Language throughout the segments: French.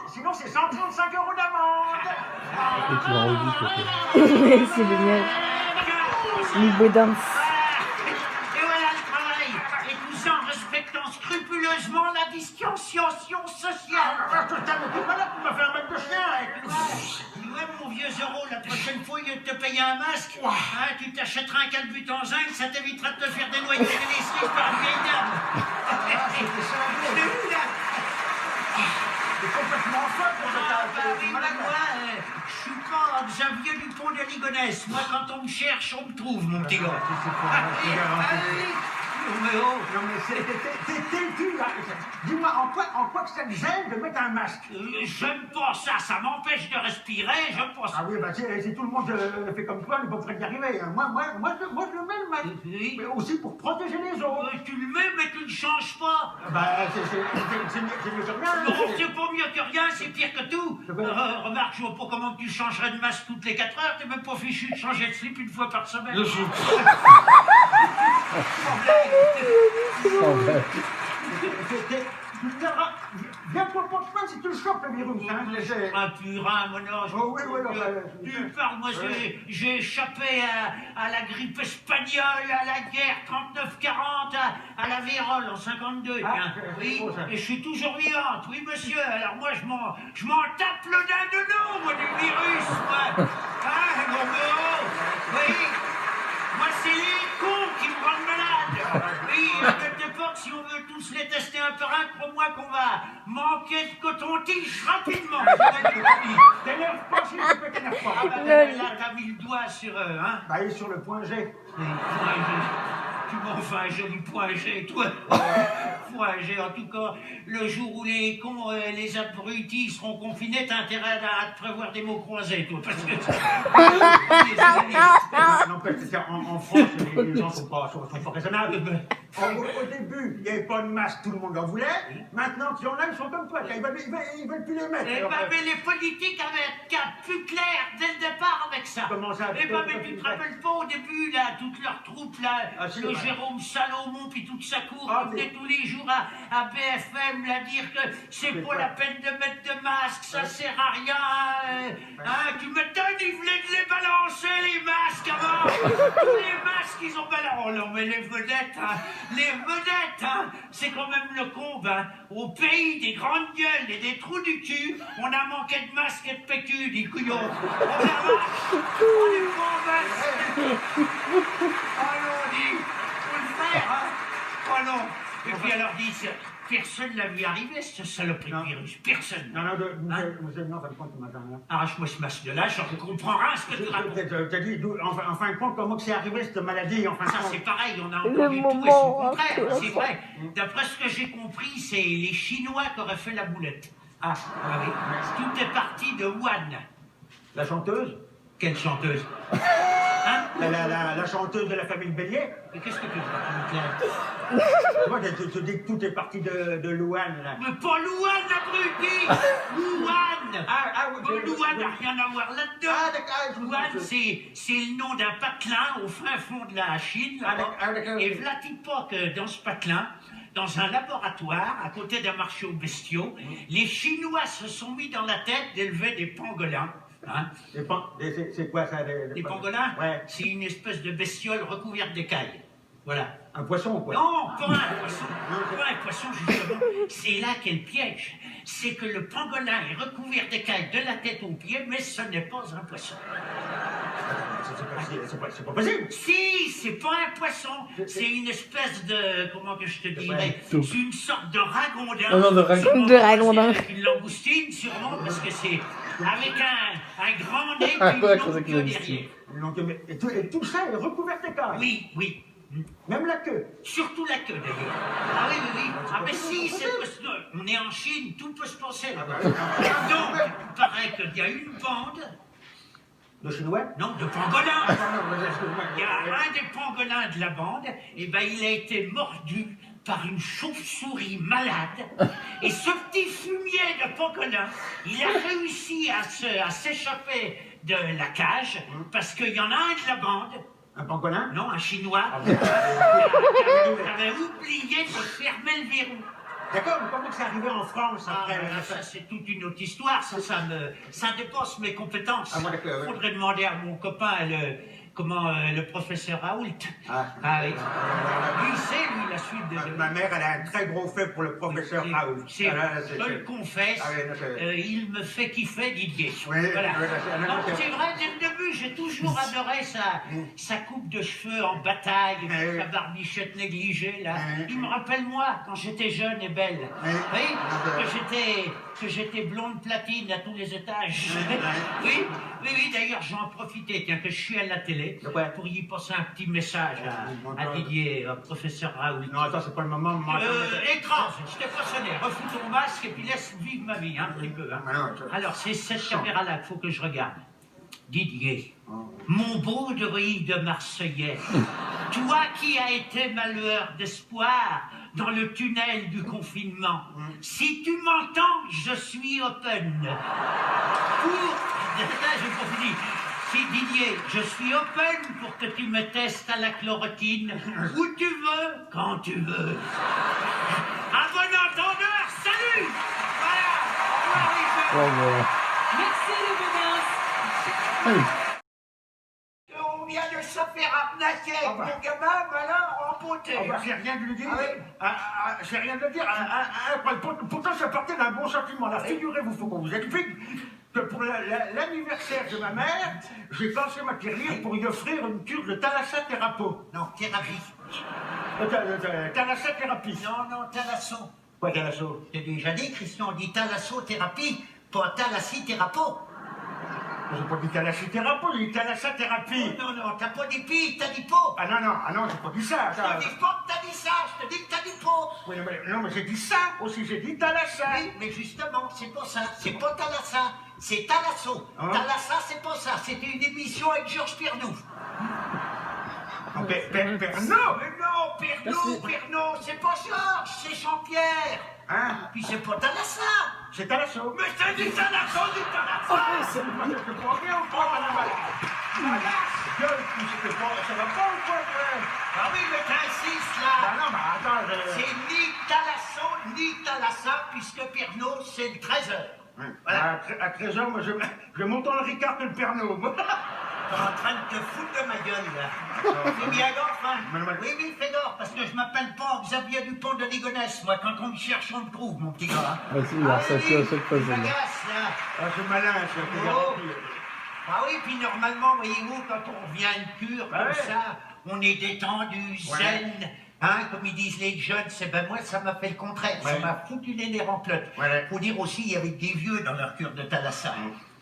sinon c'est 135 € d'amende. Et tu l'as redit, quoi. C'est génial. Niveau danse. Et voilà le travail. Et tout ça en respectant scrupuleusement la distanciation sociale. Putain, mais t'es pas là pour me faire un mec de chien. Ouais, mon vieux Zoro, la prochaine fois, au lieu de te payer un masque, hein, tu t'achèteras un calbut en zinc, ça t'évitera de te faire dénoyer les cerises par une vieille dame. C'est complètement folle pour Ah, bah oui, mais moi, je suis pas Xavier Dupont de Ligonnès. Moi, quand on me cherche, on me trouve, mon petit gars. Non, mais t'es le cul, là. Dis-moi, en quoi que ça te gêne de mettre un masque? J'aime pas ça, ça m'empêche de respirer, j'aime pas ça. Ah oui, bah si tout le monde fait comme toi, on ne peut pas y arriver. Hein. Moi, je le mets le masque. Oui. Mais aussi pour protéger les autres. Tu le mets, mais tu ne changes pas. Bah, c'est mieux que rien. Non, c'est pas mieux que rien, c'est pire que tout. Remarque, je vois pas comment tu changerais de masque toutes les 4 heures, t'es même pas fichu de changer de slip une fois par semaine. Viens pour le porte-main si tu le chopes, le virus. Hein, Un purin, mon ange. Oh, oui, Tu parles, moi, j'ai échappé à la grippe espagnole, à la guerre 39-40, à la vérole en 52. Ah, oui, et je suis toujours vivante, oui, monsieur. Alors moi, je m'en tape le dindon, moi, du virus, moi. Hein, mon gros. Oui. Moi, c'est les cons qui me rendent malade. Oui, à cette époque, si on veut tous les tester un par un, crois-moi qu'on va manquer de coton-tige rapidement. T'énerve pas, s'il te plaît, t'énerve pas. Ah bah, là, t'as mis le doigt sur eux, hein. Bah, il est sur le point G. Tu m'en fais un joli point G, toi. Point G, en tout cas, le jour où les cons, les abrutis seront confinés, t'as intérêt à te prévoir des mots croisés, toi, parce que... N'empêche, en France, les gens sont pas raisonnables. Au début, il n'y avait pas de masque, tout le monde en voulait. Maintenant qu'il y en a, ils sont comme toi. Ils veulent plus les mettre. Eh ben, mais les politiques avaient un cap plus clair dès le départ avec ça. Comment ça? Eh ben, mais tu te rappelles pas au début, là, toutes leurs troupes, là, le Jérôme Salomon, puis toute sa cour, venaient tous les jours à BFM, là, dire que c'est pas la peine de mettre de masque, ça sert à rien. Hein, tu m'étonnes, ils venaient de les balancer, les masques, avant. Tous les masques, ils ont balancé. Oh non, mais les vedettes, c'est quand même le comble, hein. Au pays des grandes gueules et des trous du cul, on a manqué de masques et de PQ, des couillons. On est pas masques. Oh non, dis, faut le faire, hein. Oh non. Et puis alors, dis, personne l'a vu arriver, ce saloperie de virus. Personne. Non, ça me compte ce matin. Arrache-moi ce masque de là, je comprends rien ce que tu racontes. T'as dit, en fin de compte, comment que c'est arrivé cette maladie, en fin de Ça, compte? c'est pareil, on a Le entendu tout et son moment, contraire, hein, c'est vrai. D'après ce que j'ai compris, c'est les Chinois qui auraient fait la boulette. Ah oui. Tout est parti de Wuhan. La chanteuse? Quelle chanteuse? Hein? La chanteuse de la famille Bélier? Mais qu'est-ce que tu racontes là? Moi, tu dis que tout est parti de Louane, là. Mais pas Louane, abruti! Wuhan! Oui. Louane n'a rien à voir là-dedans. Ah, d'accord. Wuhan, c'est le nom d'un patelin au fin fond de la Chine. Là-bas. D'accord. Et v'là-t-il pas que dans ce patelin, dans un laboratoire, à côté d'un marché aux bestiaux, les Chinois se sont mis dans la tête d'élever des pangolins. Hein? C'est quoi ça? Des pangolins? Ouais. C'est une espèce de bestiole recouverte d'écailles. Voilà. Un poisson, quoi? Non, pas un poisson. Pas un poisson, justement. C'est là qu'est le piège. C'est que le pangolin est recouvert d'écailles de la tête aux pieds, mais ce n'est pas un poisson. C'est pas possible. Si, c'est pas un poisson. C'est une espèce de... Comment que je te dirais? C'est une sorte de ragondin. Oh non, de ragondin. De ragondin. C'est une langoustine, sûrement, parce que c'est avec un grand nez Ah, et une ouais, longue c'est queue que derrière. Et tout ça est recouvert d'écailles. Oui. Même la queue. Surtout la queue, d'ailleurs. Ah oui. Ah mais si, on est en Chine, tout peut se passer là-bas. Donc, il paraît qu'il y a une bande... De Chinois? Non, de pangolins. Il y a un des pangolins de la bande, et ben il a été mordu par une chauve-souris malade. Et ce petit fumier de pangolin, il a réussi à s'échapper de la cage, parce qu'il y en a un de la bande. Un pangolin? Non, un Chinois. Il avait oublié de fermer le verrou. D'accord, mais comment c'est arrivé en France après Ça, c'est toute une autre histoire. Ça dépasse mes compétences. Ah, moi, d'accord, oui. Faudrait demander à mon copain, le professeur Raoult. Oui. Lui, c'est lui la suite de... Ma mère, elle a un très gros fait pour le professeur Raoult. Je le confesse, Ah oui, non, il me fait kiffer Didier. Oui, Voilà. oui, Non, c'est vrai, dès le début, j'ai toujours adoré sa coupe de cheveux en bataille, Oui. sa barbichette négligée, là. Oui. Il me rappelle moi, quand j'étais jeune et belle. Oui. Oui, que j'étais blonde platine à tous les étages. Oui, d'ailleurs, j'en profitais, tiens, que je suis à la télé, pour y passer un petit message à Didier, au professeur Raoult. Non, attends, c'est pas le moment. Écran, je t'ai pas sonné. Refous ton masque et puis laisse vivre ma vie, un petit peu. Hein. Alors, c'est cette caméra-là qu'il faut que je regarde. Didier, mon beau de Marseillais, toi qui as été ma lueur d'espoir dans le tunnel du confinement, si tu m'entends, je suis open. J'ai pas fini. Si Didier, je suis open pour que tu me testes à la chloroquine, où tu veux, quand tu veux. À bon entendeur, salut. Voilà. Au revoir, Yves. Merci les menaces. On vient de se faire arnaquer, mon gamin, voilà, en beauté. J'ai rien de lui dire. Ah oui. J'ai rien de lui dire. Pourtant, ça partait d'un bon sentiment. Là, figurez-vous, faut qu'on vous explique que pour l'anniversaire de ma mère, j'ai pensé m'acquérir pour lui offrir une cure de thalassothérapie. Non, thérapie. Thalassothérapie. Non, thalasso. Quoi, thalasso? J'ai déjà dit, Christian, on dit thalassothérapie, pas thalassithérapo. J'ai pas dit thalassothérapie, j'ai dit thalassothérapie. Non, t'as pas dit pi, t'as dit po. Ah non, j'ai pas dit ça. Je te dis pas que t'as dit ça, je te dis que t'as dit po. Oui, non, mais j'ai dit ça aussi, j'ai dit thalassa. Oui, mais justement, c'est pas ça, c'est pas thalassa, c'est thalasso. Hein? Thalassa, c'est pas ça, c'était une émission avec Georges Pernou. Pernod. Mais non, Pernou, c'est pas Georges, c'est Jean-Pierre. Hein? Puis c'est pas thalassa. C'est thalasso. Mais c'est du thalasso, du thalassa. Je comprends rien ou quoi, madame? Gueule, ça va pas ou quoi, frère? Ah oui, mais t'insistes là. Ah non, mais attends, C'est ni thalasso, ni thalassa, puisque Pernaud, c'est le 13h. Voilà. À 13h, moi, je monte dans le Ricard que le Pernod. T'es en train de te foutre de ma gueule, là. Fais bien gaffe, hein. Oui, fais gaffe, parce que je m'appelle pas Xavier Dupont de Ligonnès. Moi, quand on me cherche, on me trouve, mon petit gars. Ah si, il a ressenti à chaque fois. Tu m'agaces, là. Ah, c'est malin, ça, c'est garanti. Ah oui, puis normalement, voyez-vous, quand on revient à une cure comme Ouais. ça, on est détendu, zen. Hein, comme ils disent les jeunes, c'est ben moi ça m'a fait le contraire, ça m'a foutu les nerfs en pelote. Faut dire aussi, il y avait des vieux dans leur cure de thalassa.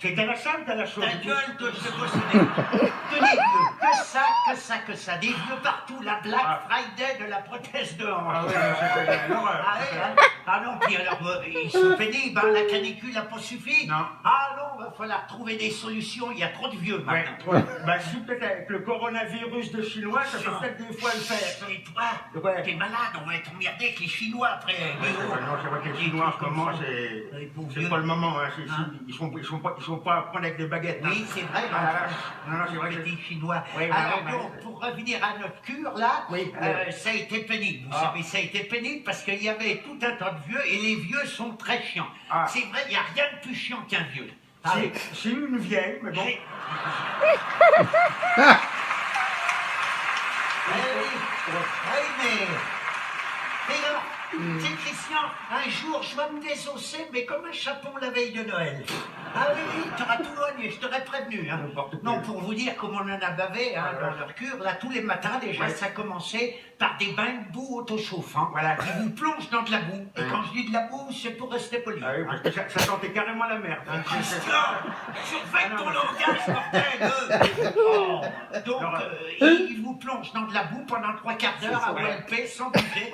C'est thalassa ou thalasso? Ta gueule, toi, je te connais. Que des vieux, que ça. Des vieux partout, la Black Friday de la prothèse de hanche. Ah oui, c'est l'horreur. Ah non, puis alors, ils sont pénibles, hein, la canicule n'a pas suffi. Non. Ah non, va falloir trouver des solutions, il y a trop de vieux maintenant. Ouais. Bah, si peut-être avec le coronavirus de Chinois, ça peut peut-être des fois le faire. Et toi, t'es malade, on va être emmerdé avec les Chinois après. Non, c'est vrai que les Chinois, en ce moment, c'est pas le moment. Hein. Ils sont pas à prendre avec des baguettes. Oui, c'est vrai. Non, c'est vrai que les Chinois. Oui, alors, ouais, donc, pour revenir à notre cure, là, ça a été pénible. Vous savez, ça a été pénible parce qu'il y avait tout un tas de vieux et les vieux sont très chiants. C'est vrai, il n'y a rien de plus chiant qu'un vieux. C'est une vieille, mais bon. Oui, mais... Et alors, c'est Christian, un jour, je vais me désosser, mais comme un chapon la veille de Noël. Ah oui, t'auras tout loigné, je t'aurais prévenu. Hein. Non, pour vous dire comment on en a bavé hein, dans leur cure, là, tous les matins, déjà, ça commençait par des bains de boue autochauffants. Voilà, qui vous plongent dans de la boue. Et quand je dis de la boue, c'est pour rester poli. Ah oui, parce que ça sentait carrément la merde. Christian, surveille ton langage, bordel. Donc, ils vous plongent dans de la boue pendant 3/4 d'heure à OLP sans bouger,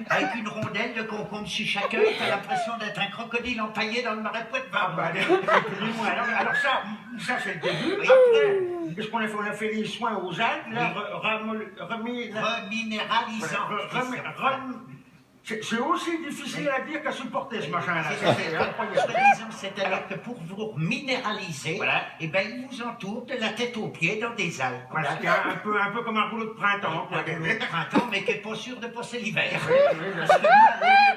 avec une rondelle de concombre sur chaque œil. T'as l'impression d'être un crocodile empaillé dans le marais Poitevin. Ah bah, alors ça c'est le début. Après, qu'est-ce qu'on a fait? On a fait les soins aux algues, là, reminéralisant. C'est aussi difficile à dire qu'à supporter ce machin-là. C'est incroyable. Soi-disant, c'est-à-dire que pour vous minéraliser, Voilà. eh ben, il vous entoure de la tête aux pieds dans des algues. Voilà, c'est un peu comme un rouleau de printemps. Quoi. Le printemps, mais qui n'est pas sûr de passer l'hiver. Oui, je Parce sais. que moi,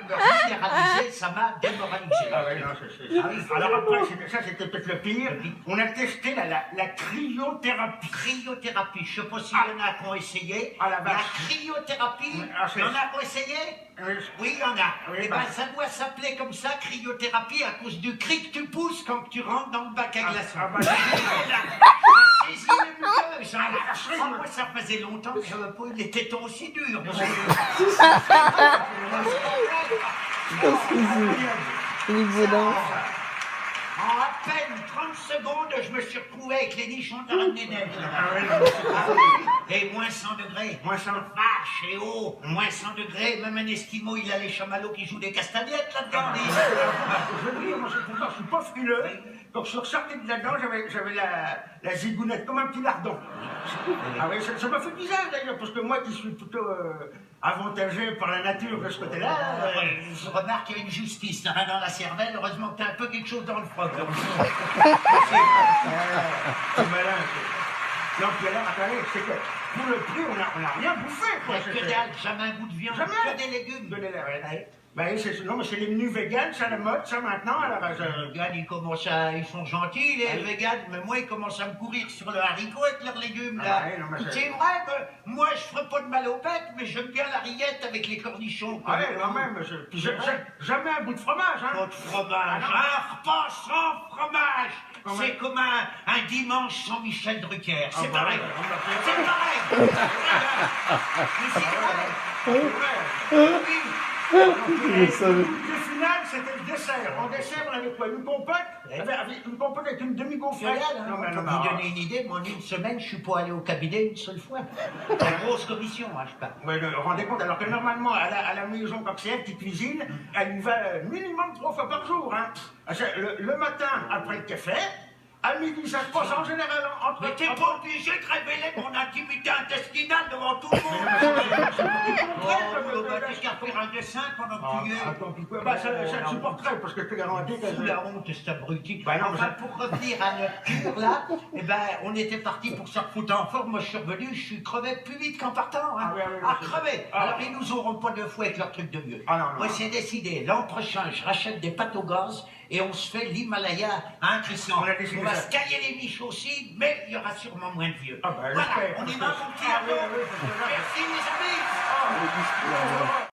me minéraliser, ça m'a démoralisé. Ah ouais, non, alors après, ça c'était peut-être le pire. On a testé la cryothérapie. Cryothérapie, je ne sais pas s'il y en a qui ont essayé. Ah, la La vache. cryothérapie, Ah, c'est- il y en a qui ont essayé? Oui, il y en a. Oui, Eh bah. ben, ça doit s'appeler comme ça, cryothérapie, à cause du cri que tu pousses quand tu rentres dans le bac à glaçons. ah, bah, Saisis le muqueuse, hein. Moi, ça faisait longtemps que j'avais pas eu les tétons aussi durs. Philippe Baudin. En à peine 30 secondes, je me suis retrouvé avec les nichons de la Reine des Neiges. Ah ouais, non, Et moins 100 degrés. Moins 100. Vache et haut. Moins 100 degrés. Même un Esquimau, il a les chamallows qui jouent des castagnettes là-dedans. Je veux dire, moi, pourtant, je suis pas frileux. Donc, je suis ressorti de là-dedans, j'avais la zigounette, comme un petit lardon. Ah oui, ça m'a fait bizarre d'ailleurs, parce que moi qui suis plutôt avantagé par la nature de ce côté-là. Je remarque qu'il y a une justice dans la cervelle. Heureusement que t'as un peu quelque chose dans le froc. C'est malin. Non, puis alors, attendez, c'est que pour le prix, on a rien bouffé, quoi. Que dalle, jamais un bout de viande, Jamais. que des légumes. De lait, ouais. Ben, non, mais c'est les menus véganes, c'est à la mode, ça, maintenant, alors... Les véganes, ils sont gentils, les véganes, mais moi, ils commencent à me courir sur le haricot avec leurs légumes, là. Ah ouais, non, mais C'est vrai que moi, je ferais pas de mal aux bêtes, mais j'aime bien la rillette avec les cornichons. Ah ouais, quand même, jamais un bout de fromage, hein. Pas de fromage, un repas sans fromage. C'est comme un dimanche sans Michel Drucker. C'est bah pareil. ouais, C'est pareil. Mais c'est vrai. Oui. Je savais. Le final, c'était le dessert. En dessert, on avait quoi? Une compote? Avec une compote avec une demi-gaufrette. Non, mais pour vous donner une idée, moi, en une semaine, je suis pas allé au cabinet une seule fois. La grosse commission, hein, je parle. Ouais, vous vous rendez compte, alors que normalement, à la maison, comme c'est elle qui cuisine, elle y va minimum 3 fois par jour. Hein. Le matin, après le café, à midi, ça se passe en général entre... Mais t'es pas obligé de révéler mon intimité intestinale devant tout le monde. T'as qu'à faire un dessin pendant que tu y es. Attends, puis quoi? Bah, ça le supporterait, parce que je te garantis que... Sous la honte, cet abruti. Bah non, mais Enfin, ça- pour revenir à notre cure, là, eh ben, on était parti pour se refoutre en forme. Moi, je suis revenu, je suis crevé plus vite qu'en partant. Hein. Ah oui, Crevé. Ah. Alors, ils nous auront pas 2 fois avec leur truc de vieux. Ah non, non. Moi, c'est décidé. L'an prochain, je rachète des pâtes au gaz et on se fait l'Himalaya, hein, Christian? On a décidé On va ça. se cailler les miches aussi, mais il y aura sûrement moins de vieux. Ah bah, voilà, j'espère, on y parce va, que- mon petit Ah oui, Arnaud. oui, parce que là- Merci, mes amis. Ah,